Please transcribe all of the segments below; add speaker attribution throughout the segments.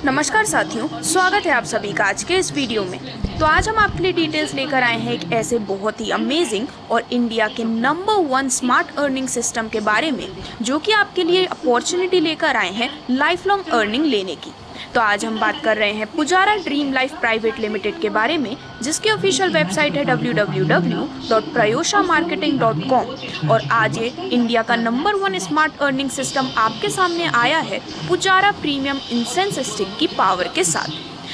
Speaker 1: नमस्कार साथियों, स्वागत है आप सभी का आज के इस वीडियो में। तो आज हम आपके लिए डिटेल्स लेकर आए हैं एक ऐसे बहुत ही अमेजिंग और इंडिया के नंबर 1 स्मार्ट अर्निंग सिस्टम के बारे में, जो कि आपके लिए अपॉर्चुनिटी लेकर आए हैं लाइफ लॉन्ग अर्निंग लेने की। तो आज हम बात कर रहे हैं Pujara Dream Life Private limited के बारे में, जिसकी ऑफिशियल वेबसाइट है www.prayoshamarketing.com। और आज ये इंडिया का नंबर 1 स्मार्ट अर्निंग सिस्टम आपके सामने आया है पुजारा प्रीमियम इंसेंस स्टिक की पावर के साथ।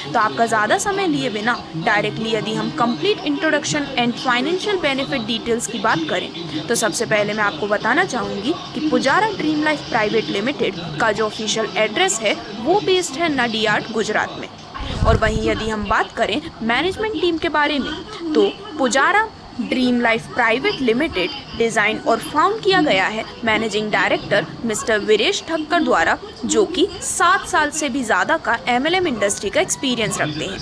Speaker 1: तो आपका ज़्यादा समय लिए बिना डायरेक्टली यदि हम complete introduction and financial benefit details की बात करें, तो सबसे पहले मैं आपको बताना चाहूँगी कि Pujara Dream Life Private limited का जो ऑफिशियल एड्रेस है वो बेस्ड है नडियाड, गुजरात में। और वहीं यदि हम बात करें मैनेजमेंट टीम के बारे में, तो Pujara Dream Life Private limited design और फाउंड किया गया है managing director mister Viresh Thakkar द्वारा, जो कि 7 साल से भी ज़्यादा का MLM इंडस्ट्री का एक्सपीरियंस रखते हैं।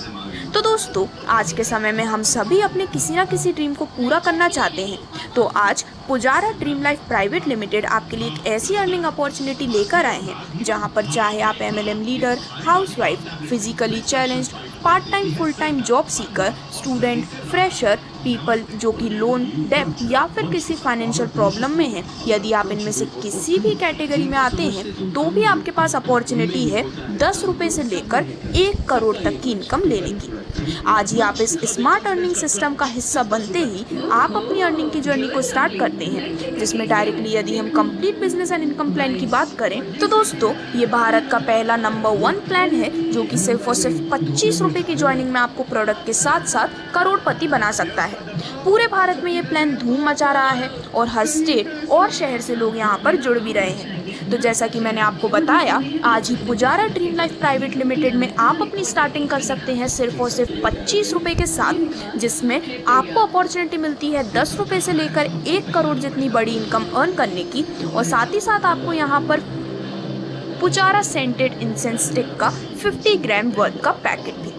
Speaker 1: तो दोस्तों, आज के समय में हम सभी अपने किसी ना किसी ड्रीम को पूरा करना चाहते हैं। तो आज Pujara Dream Life Private limited आपके लिए एक ऐसी अर्निंग अपॉर्चुनिटी लेकर आए हैं जहां पर चाहे आप MLM leader, housewife, physically challenged, part time full time job seeker, student, fresher, people जो कि लोन, डेब्ट या फिर किसी फाइनेंशियल प्रॉब्लम में हैं, यदि आप इनमें से किसी भी कैटेगरी में आते हैं तो भी आपके पास अपॉर्चुनिटी है 10 रुपये से लेकर 1 करोड़ तक की इनकम लेने की। आज ही आप इस स्मार्ट अर्निंग सिस्टम का हिस्सा बनते ही आप अपनी अर्निंग की जर्नी को स्टार्ट करते हैं, जिसमें डायरेक्टली यदि हम complete business and income plan की बात करें, तो दोस्तों ये भारत का पहला नंबर 1 प्लान है जो कि सिर्फ और सिर्फ 25 रुपये की ज्वाइनिंग में आपको प्रोडक्ट के साथ साथ करोड़पति बना सकता है। पूरे भारत में ये प्लान धूम मचा रहा है और हर स्टेट और शहर से लोग यहाँ पर जुड़ भी रहे हैं। तो जैसा कि मैंने आपको बताया, आज ही Pujara Dream Life Private Limited में आप अपनी स्टार्टिंग कर सकते हैं सिर्फ और सिर्फ 25 रुपये के साथ, जिसमें आपको अपॉर्चुनिटी मिलती है 10 रुपये से लेकर 1 करोड़ जितनी बड़ी इनकम अर्न करने की। और साथ ही साथ आपको यहाँ पर पुजारा सेंटेड इंसेंस स्टिक का 50 ग्राम वर्थ का पैकेट भी।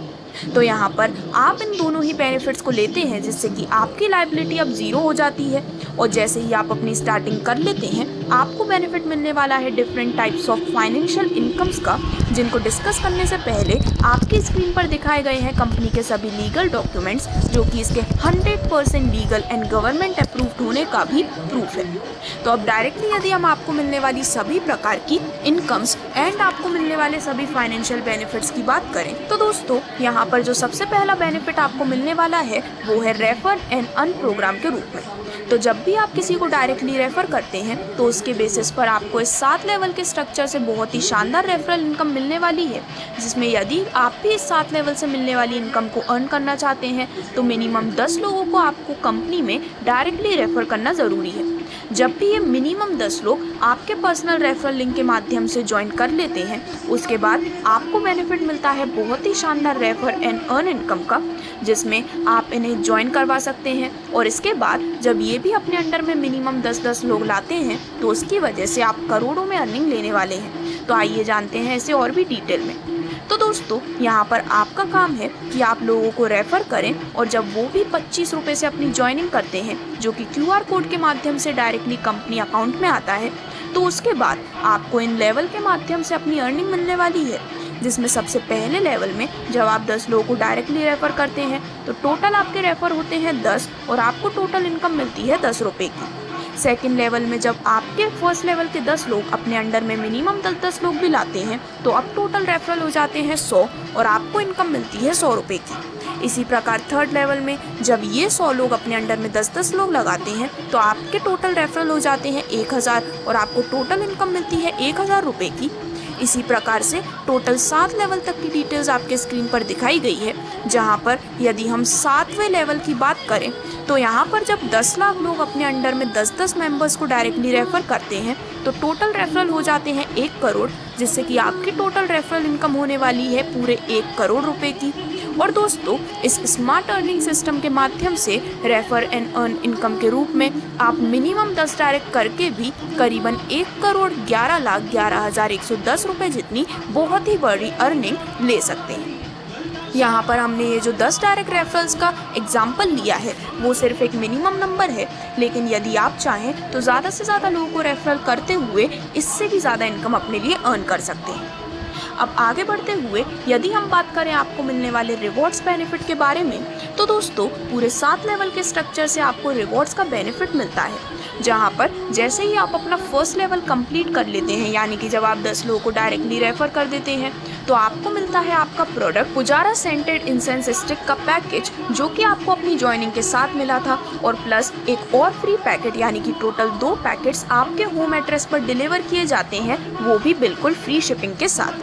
Speaker 1: तो यहाँ पर आप इन दोनों ही बेनिफिट्स को लेते हैं, जिससे कि आपकी लायबिलिटी अब 0 हो जाती है। और जैसे ही आप अपनी स्टार्टिंग कर लेते हैं, आपको बेनिफिट मिलने वाला है different types of financial incomes का, जिनको डिस्कस करने से पहले आपकी स्क्रीन पर दिखाए गए हैं कंपनी के सभी लीगल डॉक्यूमेंट्स, जो कि इसके 100% लीगल एंड गवर्नमेंट अप्रूव्ड होने का भी प्रूफ है। तो अब डायरेक्टली यदि हम आपको मिलने वाली सभी प्रकार की इनकम्स एंड आपको मिलने वाले सभी फाइनेंशियल बेनिफिट्स की बात करें, तो दोस्तों यहाँ पर जो सबसे पहला बेनिफिट आपको मिलने वाला है वो है रेफर एंड अर्न प्रोग्राम के रूप में। तो जब भी आप किसी को डायरेक्टली रेफर करते हैं, तो उसके बेसिस पर आपको इस 7 लेवल के स्ट्रक्चर से बहुत ही शानदार रेफरल इनकम मिलने वाली है, जिसमें यदि आप भी इस 7 लेवल से मिलने वाली इनकम को अर्न करना चाहते हैं, तो मिनिमम 10 लोगों को आपको कंपनी में डायरेक्टली रेफर करना ज़रूरी है। जब भी ये मिनिमम 10 लोग आपके पर्सनल रेफरल लिंक के माध्यम से ज्वाइन कर लेते हैं, उसके बाद आपको बेनिफिट मिलता है बहुत ही शानदार रेफर एंड अर्न इनकम का, जिसमें आप इन्हें ज्वाइन करवा सकते हैं। और इसके बाद जब ये भी अपने अंडर में मिनिमम 10-10 लोग लाते हैं, तो उसकी वजह से आप करोड़ों में अर्निंग लेने वाले हैं। तो आइए जानते हैं इसे और भी डिटेल में। तो दोस्तों, यहाँ पर आपका काम है कि आप लोगों को रेफ़र करें, और जब वो भी 25 रुपये से अपनी ज्वाइनिंग करते हैं, जो कि QR कोड के माध्यम से डायरेक्टली कंपनी अकाउंट में आता है, तो उसके बाद आपको इन लेवल के माध्यम से अपनी अर्निंग मिलने वाली है, जिसमें सबसे पहले लेवल में जब आप 10 लोगों को डायरेक्टली रेफ़र करते हैं, तो टोटल आपके रेफ़र होते हैं 10 और आपको टोटल इनकम मिलती है 10 रुपये की। सेकेंड लेवल में जब आपके फर्स्ट लेवल के 10 लोग अपने अंडर में मिनिमम 10-10 लोग भी लाते हैं, तो अब टोटल रेफरल हो जाते हैं 100 और आपको इनकम मिलती है 100 रुपये की। इसी प्रकार थर्ड लेवल में जब ये 100 लोग अपने अंडर में 10-10 लोग लगाते हैं, तो आपके टोटल रेफरल हो जाते हैं 1000 और आपको टोटल इनकम मिलती है 1000 रुपये की। इसी प्रकार से टोटल 7 लेवल तक की डिटेल्स आपके स्क्रीन पर दिखाई गई है, जहां पर यदि हम 7वें लेवल की बात करें, तो यहाँ पर जब 10 लाख लोग अपने अंडर में 10-10 मेंबर्स को डायरेक्टली रेफ़र करते हैं, तो टोटल रेफरल हो जाते हैं 1 करोड़, जिससे कि आपकी टोटल रेफरल इनकम होने वाली है पूरे 1 करोड़ रुपए की। और दोस्तों, इस स्मार्ट अर्निंग सिस्टम के माध्यम से रेफर एंड अर्न इनकम के रूप में आप मिनिमम 10 डायरेक्ट करके भी करीबन 1,11,11,110 रुपये जितनी बहुत ही बड़ी अर्निंग ले सकते हैं। यहाँ पर हमने ये जो 10 डायरेक्ट रेफरल्स का एग्जाम्पल लिया है वो सिर्फ एक मिनिमम नंबर है, लेकिन यदि आप चाहें तो ज़्यादा से ज़्यादा लोगों को रेफरल करते हुए इससे भी ज़्यादा इनकम अपने लिए अर्न कर सकते हैं। अब आगे बढ़ते हुए यदि हम बात करें आपको मिलने वाले रिवॉर्ड्स बेनिफिट के बारे में, तो दोस्तों पूरे 7 लेवल के स्ट्रक्चर से आपको रिवॉर्ड्स का बेनिफिट मिलता है, जहां पर जैसे ही आप अपना फर्स्ट लेवल कंप्लीट कर लेते हैं, यानी कि जब आप 10 लोगों को डायरेक्टली रेफर कर देते हैं, तो आपको मिलता है आपका product Pujara scented incense stick का पैकेज, जो कि आपको अपनी ज्वाइनिंग के साथ मिला था, और प्लस एक और फ्री पैकेट, यानी कि टोटल 2 पैकेट्स आपके होम एड्रेस पर डिलीवर किए जाते हैं, वो भी बिल्कुल फ्री शिपिंग के साथ।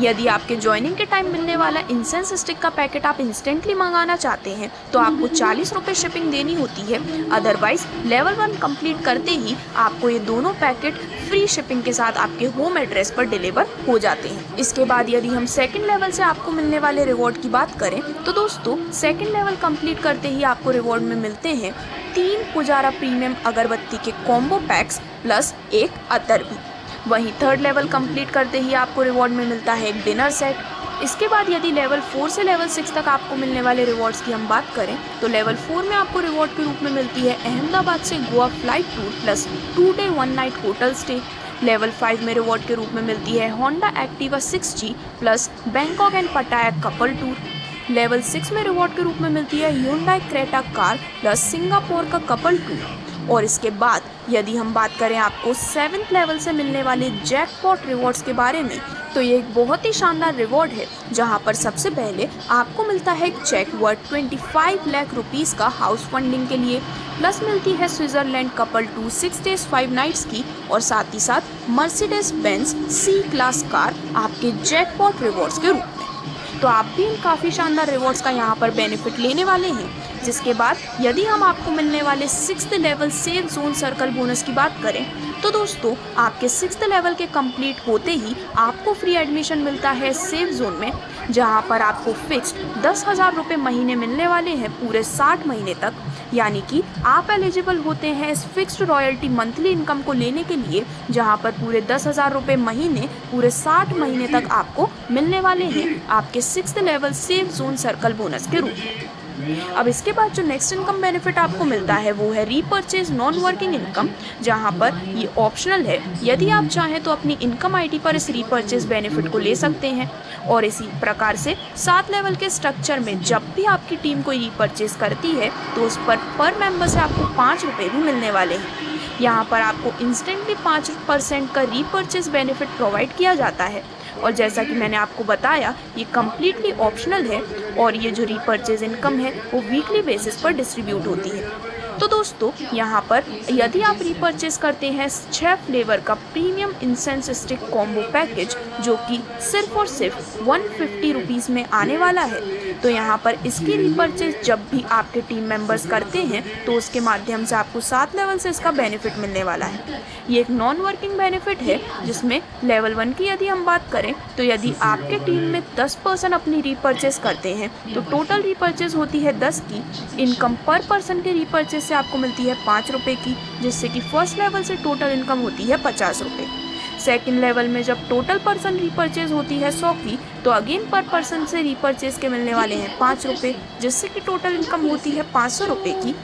Speaker 1: यदि आपके ज्वाइनिंग के टाइम मिलने वाला इंसेंस स्टिक का पैकेट आप इंस्टेंटली मंगाना चाहते हैं, तो आपको 40 रुपये शिपिंग देनी होती है। अदरवाइज लेवल 1 कंप्लीट करते ही आपको ये दोनों पैकेट फ्री शिपिंग के साथ आपके होम एड्रेस पर डिलीवर हो जाते हैं। इसके बाद यदि हम सेकंड लेवल से आपको मिलने वाले रिवॉर्ड की बात करें, तो दोस्तों सेकंड लेवल कंप्लीट करते ही आपको रिवॉर्ड में मिलते हैं 3 पुजारा प्रीमियम अगरबत्ती के कॉम्बो पैक्स प्लस एक अतर भी। वहीं थर्ड लेवल कंप्लीट करते ही आपको रिवॉर्ड में मिलता है एक डिनर सेट। इसके बाद यदि लेवल 4 से लेवल 6 तक आपको मिलने वाले रिवॉर्ड्स की हम बात करें, तो लेवल 4 में आपको रिवॉर्ड के रूप में मिलती है अहमदाबाद से Goa flight tour plus 2 day 1 night hotel stay. Level 5 में रिवॉर्ड के रूप में मिलती है Honda Activa 6G plus Bangkok and पटाया कपल टूर। लेवल 6 में रिवॉर्ड के रूप में मिलती है Hyundai Creta car plus Singapore का कपल टूर। और इसके बाद यदि हम बात करें आपको 7th लेवल से मिलने वाले जैकपॉट रिवॉर्ड्स के बारे में, तो ये एक बहुत ही शानदार रिवॉर्ड है, जहां पर सबसे पहले आपको मिलता है एक चेक वर्थ 25 लाख रुपीस का हाउस फंडिंग के लिए, प्लस मिलती है Switzerland couple to 6 days 5 nights की, और साथ ही साथ Mercedes Benz C class car आपके जैकपॉट रिवॉर्ड्स के रूप में। तो आप भी इन काफ़ी शानदार रिवॉर्ड्स का यहाँ पर बेनिफिट लेने वाले हैं। जिसके बाद यदि हम आपको मिलने वाले 6th level safe zone circle bonus की बात करें, तो दोस्तों आपके 6th लेवल के कंप्लीट होते ही आपको फ्री एडमिशन मिलता है सेफ जोन में, जहां पर आपको फिक्स्ड 10,000 रुपये महीने मिलने वाले हैं पूरे 60 महीने तक। यानी कि आप एलिजिबल होते हैं इस फिक्स्ड रॉयल्टी मंथली इनकम को लेने के लिए, जहां पर पूरे 10,000 रुपये महीने पूरे 60 महीने तक आपको मिलने वाले हैं आपके 6th level safe zone circle bonus के रूप में। अब इसके बाद जो नेक्स्ट इनकम बेनिफिट आपको मिलता है वो है रीपर्चेज नॉन वर्किंग इनकम, जहां पर ये ऑप्शनल है। यदि आप चाहें तो अपनी इनकम आईडी पर इस रीपर्चेज बेनिफिट को ले सकते हैं। और इसी प्रकार से 7 लेवल के स्ट्रक्चर में जब भी आपकी टीम कोई रीपर्चेज करती है, तो उस पर मेंबर से आपको 5 रुपये भी मिलने वाले हैं। यहाँ पर आपको इंस्टेंटली 5% का रीपर्चेज बेनिफिट प्रोवाइड किया जाता है। और जैसा कि मैंने आपको बताया, ये कम्प्लीटली ऑप्शनल है, और ये जो रीपर्चेज इनकम है वो वीकली बेसिस पर डिस्ट्रीब्यूट होती है। तो दोस्तों यहाँ पर यदि आप रीपर्चेज करते हैं 6 फ्लेवर का premium incense stick combo package, जो कि सिर्फ और सिर्फ 150 रुपीज़ में आने वाला है, तो यहाँ पर इसकी रीपर्चेज जब भी आपके टीम मेंबर्स करते हैं, तो उसके माध्यम से आपको 7 लेवल से इसका बेनिफिट मिलने वाला है। ये एक नॉन वर्किंग बेनिफिट है, जिसमें लेवल 1 की यदि हम बात करें, तो यदि आपके टीम में 10% अपनी रीपर्चेज करते हैं, तो टोटल रीपर्चेज होती है 10 की। इनकम पर पर्सन के रीपर्चेज से आपको मिलती है 5 रुपये की, जिससे कि फर्स्ट लेवल से टोटल इनकम होती है 50 रुपये। सेकेंड लेवल में जब टोटल पर्सन रीपर्चेज होती है 100 की, तो अगेन पर पर्सन से रीपर्चेज के मिलने वाले हैं 5 रुपये, जिससे कि टोटल इनकम होती है 500 रुपये की।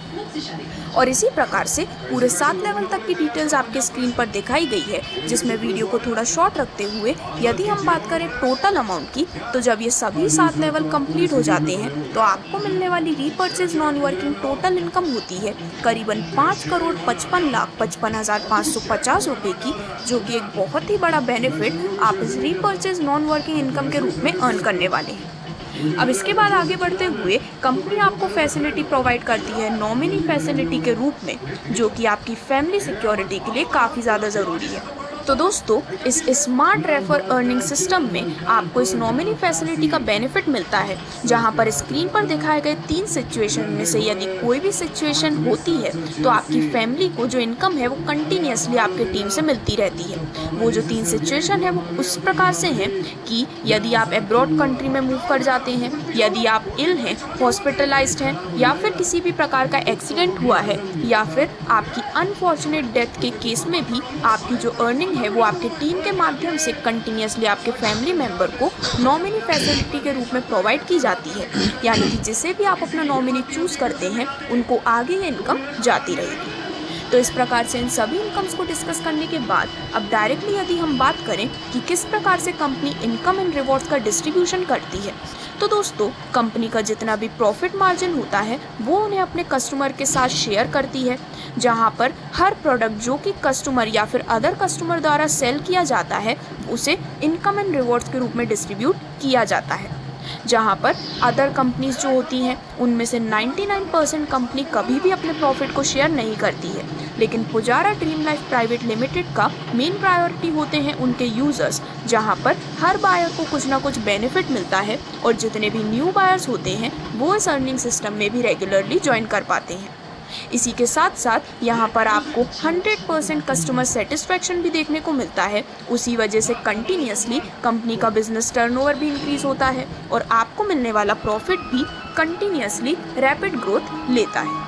Speaker 1: और इसी प्रकार से पूरे 7 लेवल तक की डिटेल्स आपके स्क्रीन पर दिखाई गई है, जिसमें वीडियो को थोड़ा शॉर्ट रखते हुए यदि हम बात करें टोटल अमाउंट की, तो जब ये सभी 7 लेवल कंप्लीट हो जाते हैं, तो आपको मिलने वाली repurchase non working total income होती है करीबन 5,55,55,550 रुपये की, जो कि एक बहुत ही बड़ा बेनिफिट आप इस रीपर्चेज नॉन वर्किंग इनकम के रूप में अर्न करने वाले हैं। अब इसके बाद आगे बढ़ते हुए कंपनी आपको फैसिलिटी प्रोवाइड करती है नॉमिनी फैसिलिटी के रूप में, जो कि आपकी फैमिली सिक्योरिटी के लिए काफ़ी ज़्यादा ज़रूरी है। तो दोस्तों इस स्मार्ट रेफर अर्निंग सिस्टम में आपको इस नॉमिनी फैसिलिटी का बेनिफिट मिलता है, जहां पर स्क्रीन पर दिखाए गए 3 सिचुएशन में से यदि कोई भी सिचुएशन होती है, तो आपकी फैमिली को जो इनकम है वो कंटिन्यूसली आपके टीम से मिलती रहती है। वो जो 3 सिचुएशन है वो उस प्रकार से हैं कि यदि आप अब्रॉड कंट्री में मूव कर जाते हैं, यदि आप इल हैं, हॉस्पिटलाइज्ड हैं, या फिर किसी भी प्रकार का एक्सीडेंट हुआ है, या फिर आपकी अनफॉर्चुनेट डेथ के केस में भी आपकी जो अर्निंग है वो आपके टीम के माध्यम से कंटिन्यूसली आपके फैमिली मेंबर को नॉमिनी फैसिलिटी के रूप में प्रोवाइड की जाती है। यानी कि जिसे भी आप अपना नॉमिनी चूज करते हैं, उनको आगे ये इनकम जाती रहेगी। तो इस प्रकार से इन सभी इनकम्स को डिस्कस करने के बाद अब डायरेक्टली यदि हम बात करें कि किस प्रकार से कंपनी इनकम एंड रिवॉर्ड्स का डिस्ट्रीब्यूशन करती है, तो दोस्तों कंपनी का जितना भी प्रॉफिट मार्जिन होता है वो उन्हें अपने कस्टमर के साथ शेयर करती है, जहां पर हर प्रोडक्ट जो कि कस्टमर या फिर अदर कस्टमर द्वारा सेल किया जाता है उसे इनकम एंड रिवॉर्ड्स के रूप में डिस्ट्रीब्यूट किया जाता है। जहां पर अदर कंपनीज जो होती हैं उनमें से 99% कंपनी कभी भी अपने प्रॉफिट को शेयर नहीं करती है, लेकिन Pujara Dream Life Private limited का मेन प्रायोरिटी होते हैं उनके यूज़र्स, जहां पर हर बायर को कुछ ना कुछ बेनिफिट मिलता है और जितने भी न्यू बायर्स होते हैं वो इस अर्निंग सिस्टम में भी रेगुलरली ज्वाइन कर पाते हैं। इसी के साथ साथ यहाँ पर आपको 100% कस्टमर सेटिस्फैक्शन भी देखने को मिलता है। उसी वजह से कंटिन्यूसली कंपनी का बिजनेस टर्नओवर भी इंक्रीज होता है और आपको मिलने वाला प्रॉफिट भी कंटिन्यूसली रैपिड ग्रोथ लेता है।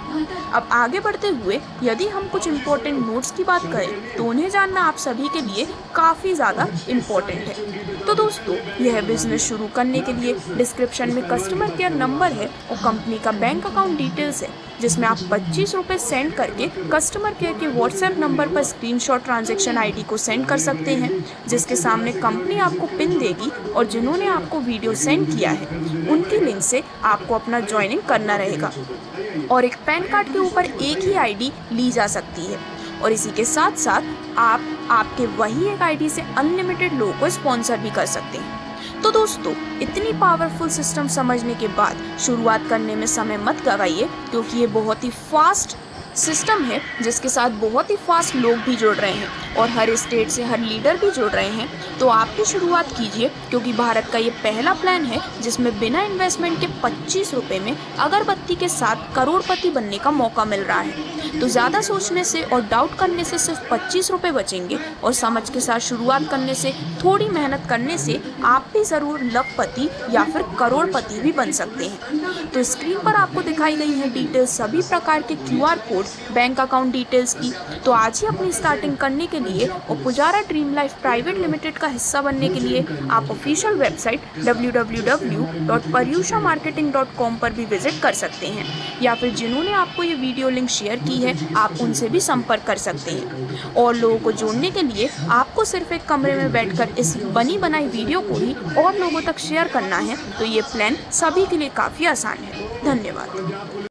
Speaker 1: अब आगे बढ़ते हुए यदि हम कुछ इम्पोर्टेंट नोट्स की बात करें तो उन्हें जानना आप सभी के लिए काफ़ी ज़्यादा इम्पोर्टेंट है। तो दोस्तों यह बिजनेस शुरू करने के लिए डिस्क्रिप्शन में कस्टमर केयर नंबर है और कंपनी का बैंक अकाउंट डिटेल्स है, जिसमें आप 25 रुपये सेंड करके कस्टमर केयर के व्हाट्सएप नंबर पर स्क्रीनशॉट ट्रांजैक्शन आईडी को सेंड कर सकते हैं, जिसके सामने कंपनी आपको पिन देगी और जिन्होंने आपको वीडियो सेंड किया है उनकी लिंक से आपको अपना ज्वाइनिंग करना रहेगा और एक पैन कार्ड के ऊपर एक ही आईडी ली जा सकती है। और इसी के साथ साथ आप आपके वही एक आईडी से अनलिमिटेड लोगों को स्पॉन्सर भी कर सकते हैं। तो दोस्तों इतनी पावरफुल सिस्टम समझने के बाद शुरुआत करने में समय मत गवाइए, क्योंकि ये बहुत ही फास्ट सिस्टम है जिसके साथ बहुत ही फास्ट लोग भी जुड़ रहे हैं और हर स्टेट से हर लीडर भी जुड़ रहे हैं। तो आप भी शुरुआत कीजिए, क्योंकि भारत का ये पहला प्लान है जिसमें बिना इन्वेस्टमेंट के 25 रुपये में अगरबत्ती के साथ करोड़पति बनने का मौका मिल रहा है। तो ज़्यादा सोचने से और डाउट करने से सिर्फ 25 रुपये बचेंगे और समझ के साथ शुरुआत करने से, थोड़ी मेहनत करने से आप भी ज़रूर लखपति या फिर करोड़पति भी बन सकते हैं। तो स्क्रीन पर आपको दिखाई गई है डिटेल्स सभी प्रकार के QR code, bank account details की। तो आज ही अपनी स्टार्टिंग करने के लिए और Pujara Dream Life Private limited का हिस्सा बनने के लिए आप ऑफिशियल वेबसाइट www.paryushamarketing.com पर भी विजिट कर सकते हैं, या फिर जिन्होंने आपको ये वीडियो लिंक शेयर की है आप उनसे भी संपर्क कर सकते हैं। और लोगों को जोड़ने के लिए आपको सिर्फ एक कमरे में बैठकर इस बनी बनाई वीडियो को ही और लोगों तक शेयर करना है। तो ये प्लान सभी के लिए काफ़ी आसान है। धन्यवाद।